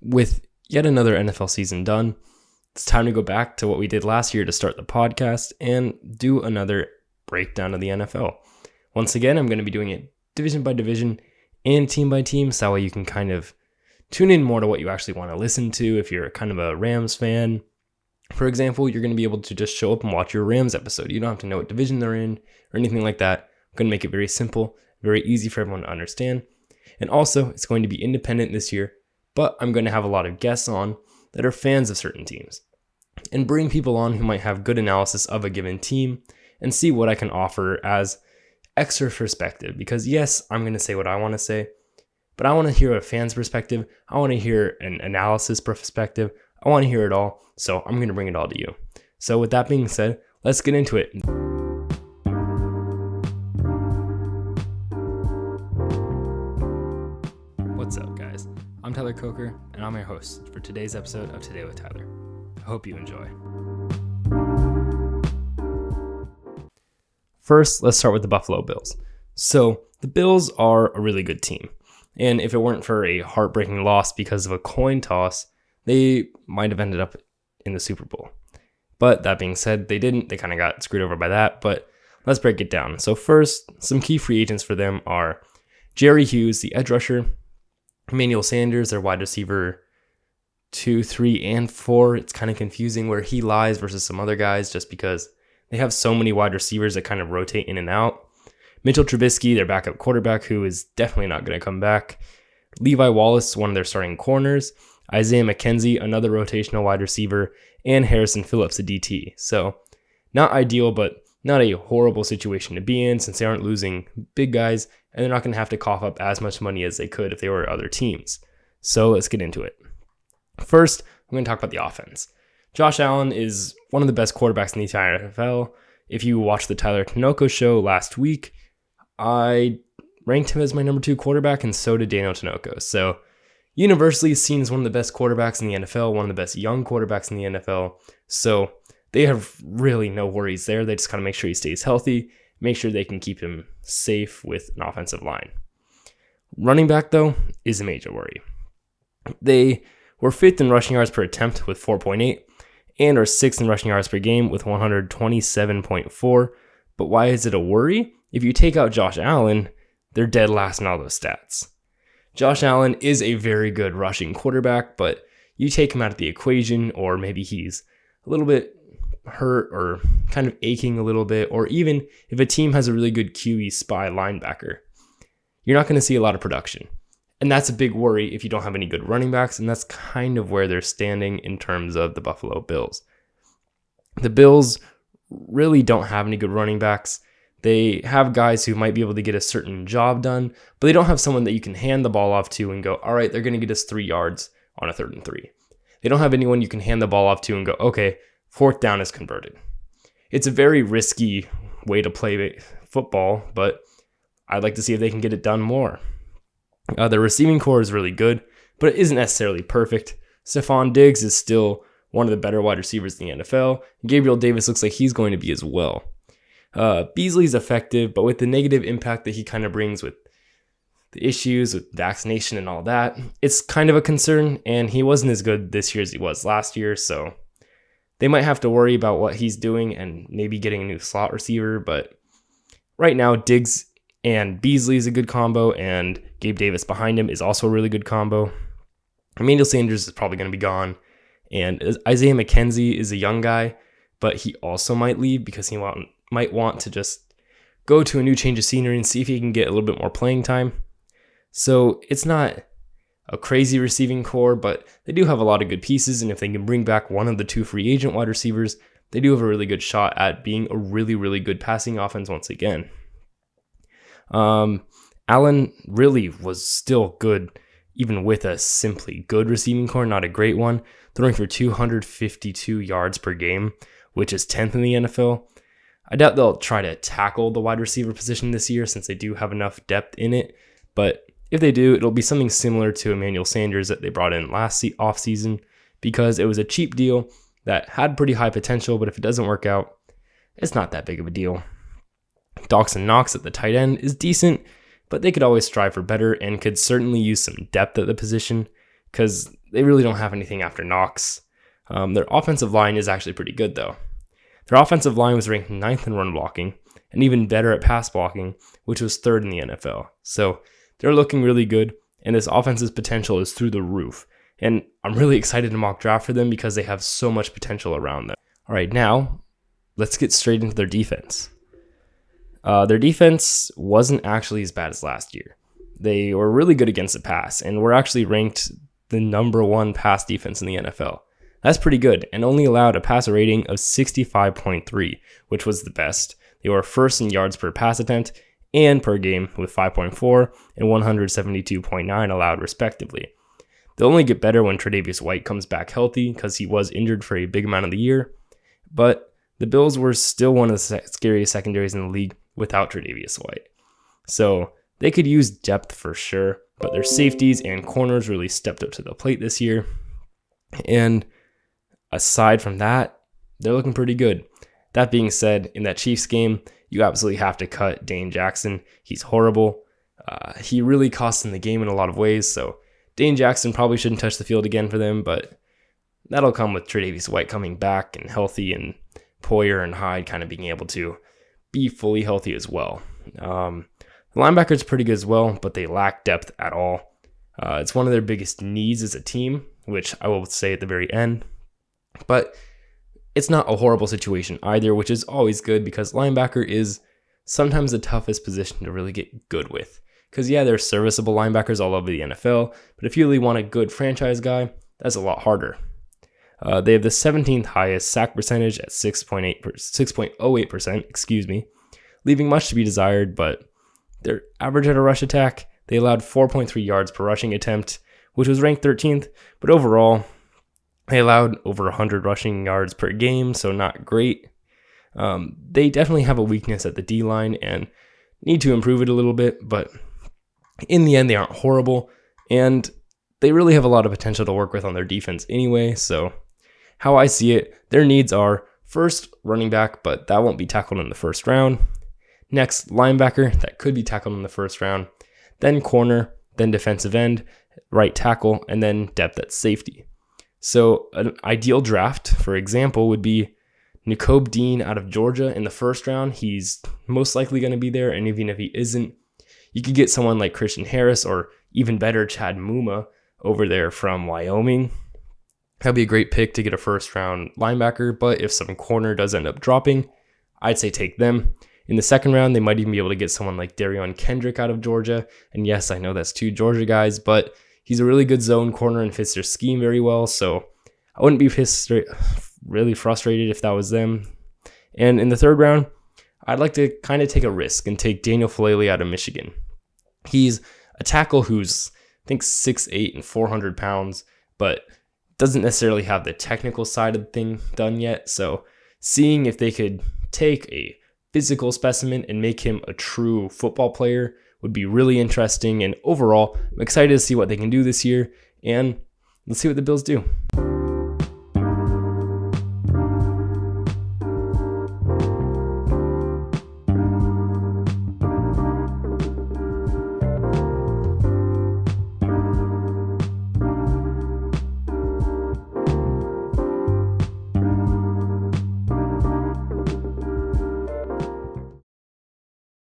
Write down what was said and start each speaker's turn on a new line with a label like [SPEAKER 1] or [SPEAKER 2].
[SPEAKER 1] with yet another NFL season done, it's time to go back to what we did last year to start the podcast and do another breakdown of the NFL. Once again, I'm going to be doing it division by division and team by team, so that way you can kind of tune in more to what you actually want to listen to. If you're kind of a Rams fan, for example, you're going to be able to just show up and watch your Rams episode. You don't have to know what division they're in or anything like that. I'm going to make it very simple, very easy for everyone to understand. And also, it's going to be independent this year, but I'm going to have a lot of guests on that are fans of certain teams and bring people on who might have good analysis of a given team and see what I can offer as extra perspective. Because yes, I'm going to say what I want to say, but I want to hear a fan's perspective. I want to hear an analysis perspective. I want to hear it all. So I'm going to bring it all to you. So with that being said, let's get into it. What's up, guys? I'm Tyler Coker, and I'm your host for today's episode of Today with Tyler. I hope you enjoy. First, let's start with the Buffalo Bills. So the Bills are a really good team. And if it weren't for a heartbreaking loss because of a coin toss, they might have ended up in the Super Bowl. But that being said, they didn't. They kind of got screwed over by that. But let's break it down. So first, some key free agents for them are Jerry Hughes, the edge rusher, Emmanuel Sanders, their wide receiver 2, 3, and 4. It's kind of confusing where he lies versus some other guys just because they have so many wide receivers that kind of rotate in and out. Mitchell Trubisky, their backup quarterback, who is definitely not going to come back. Levi Wallace, one of their starting corners. Isaiah Mckenzie, another rotational wide receiver. And Harrison Phillips, a DT. So not ideal, but not a horrible situation to be in since they aren't losing big guys and they're not going to have to cough up as much money as they could if they were other teams. So let's get into it. First, I'm going to talk about the offense. Josh Allen is one of the best quarterbacks in the entire NFL. If you watched the Tyler Tinoco show last week, I ranked him as my number 2 quarterback, and so did Daniel Tinoco. So universally seen as one of the best quarterbacks in the NFL, one of the best young quarterbacks in the NFL. So they have really no worries there. They just got to make sure he stays healthy, make sure they can keep him safe with an offensive line. Running back, though, is a major worry. They were 5th in rushing yards per attempt with 4.8 and are 6th in rushing yards per game with 127.4. But why is it a worry? If you take out Josh Allen, they're dead last in all those stats. Josh Allen is a very good rushing quarterback, but you take him out of the equation, or maybe he's a little bit hurt or kind of aching a little bit, or even if a team has a really good QE spy linebacker, you're not going to see a lot of production. And that's a big worry if you don't have any good running backs, and that's kind of where they're standing in terms of the Buffalo Bills. The Bills really don't have any good running backs. They have guys who might be able to get a certain job done, but they don't have someone that you can hand the ball off to and go, all right, they're going to get us 3 yards on a 3rd and 3. They don't have anyone you can hand the ball off to and go, okay, 4th down is converted. It's a very risky way to play football, but I'd like to see if they can get it done more. The receiving core is really good, but it isn't necessarily perfect. Stephon Diggs is still one of the better wide receivers in the NFL. Gabriel Davis looks like he's going to be as well. Beasley's effective, but with the negative impact that he kind of brings with the issues with vaccination and all that, it's kind of a concern, and he wasn't as good this year as he was last year, so they might have to worry about what he's doing and maybe getting a new slot receiver, but right now, Diggs and Beasley is a good combo, and Gabe Davis behind him is also a really good combo. Emmanuel Sanders is probably going to be gone, and Isaiah Mckenzie is a young guy, but he also might leave because he might want to just go to a new change of scenery and see if he can get a little bit more playing time. So it's not a crazy receiving core, but they do have a lot of good pieces, and if they can bring back one of the 2 free agent wide receivers, they do have a really good shot at being a really, really good passing offense once again. Allen really was still good, even with a simply good receiving core, not a great one, throwing for 252 yards per game, which is 10th in the NFL. I doubt they'll try to tackle the wide receiver position this year since they do have enough depth in it, but if they do, it'll be something similar to Emmanuel Sanders that they brought in last offseason because it was a cheap deal that had pretty high potential, but if it doesn't work out, it's not that big of a deal. Dawson Knox at the tight end is decent, but they could always strive for better and could certainly use some depth at the position because they really don't have anything after Knox. Their offensive line is actually pretty good, though. Their offensive line was ranked 9th in run blocking and even better at pass blocking, which was 3rd in the NFL. So they're looking really good, and this offense's potential is through the roof. And I'm really excited to mock draft for them because they have so much potential around them. All right, now let's get straight into their defense. Their defense wasn't actually as bad as last year. They were really good against the pass and were actually ranked the number 1 pass defense in the NFL. That's pretty good, and only allowed a passer rating of 65.3, which was the best. They were first in yards per pass attempt and per game with 5.4 and 172.9 allowed respectively. They'll only get better when Tre'Davious White comes back healthy because he was injured for a big amount of the year, but the Bills were still one of the scariest secondaries in the league without Tre'Davious White. So they could use depth for sure, but their safeties and corners really stepped up to the plate this year. And aside from that, they're looking pretty good. That being said, in that Chiefs game, you absolutely have to cut Dane Jackson. He's horrible. He really cost them the game in a lot of ways, so Dane Jackson probably shouldn't touch the field again for them, but that'll come with Tre'Davious White coming back and healthy, and Poyer and Hyde kind of being able to be fully healthy as well. The linebackers pretty good as well, but they lack depth at all. It's one of their biggest needs as a team, which I will say at the very end. But it's not a horrible situation either, which is always good because linebacker is sometimes the toughest position to really get good with. Because yeah, there's serviceable linebackers all over the NFL, but if you really want a good franchise guy, that's a lot harder. They have the 17th highest sack percentage at 6.08%, leaving much to be desired, but their average at a rush attack, they allowed 4.3 yards per rushing attempt, which was ranked 13th, but overall, they allowed over 100 rushing yards per game, so not great. They definitely have a weakness at the D-line and need to improve it a little bit, but in the end, they aren't horrible, and they really have a lot of potential to work with on their defense anyway, so how I see it, their needs are first, running back, but that won't be tackled in the first round. Next, linebacker, that could be tackled in the first round. Then corner, then defensive end, right tackle, and then depth at safety. So an ideal draft, for example, would be Nakobe Dean out of Georgia in the first round. He's most likely going to be there, and even if he isn't, you could get someone like Christian Harris or even better, Chad Muma over there from Wyoming. That'd be a great pick to get a first round linebacker, but if some corner does end up dropping, I'd say take them. In the second round, they might even be able to get someone like Darion Kendrick out of Georgia. And yes, I know that's 2 Georgia guys, but he's a really good zone corner and fits their scheme very well. So I wouldn't be really frustrated if that was them. And in the third round, I'd like to kind of take a risk and take Daniel Falele out of Michigan. He's a tackle who's, I think, 6'8" and 400 pounds, but doesn't necessarily have the technical side of the thing done yet. So seeing if they could take a physical specimen and make him a true football player would be really interesting. And overall, I'm excited to see what they can do this year, and let's see what the Bills do.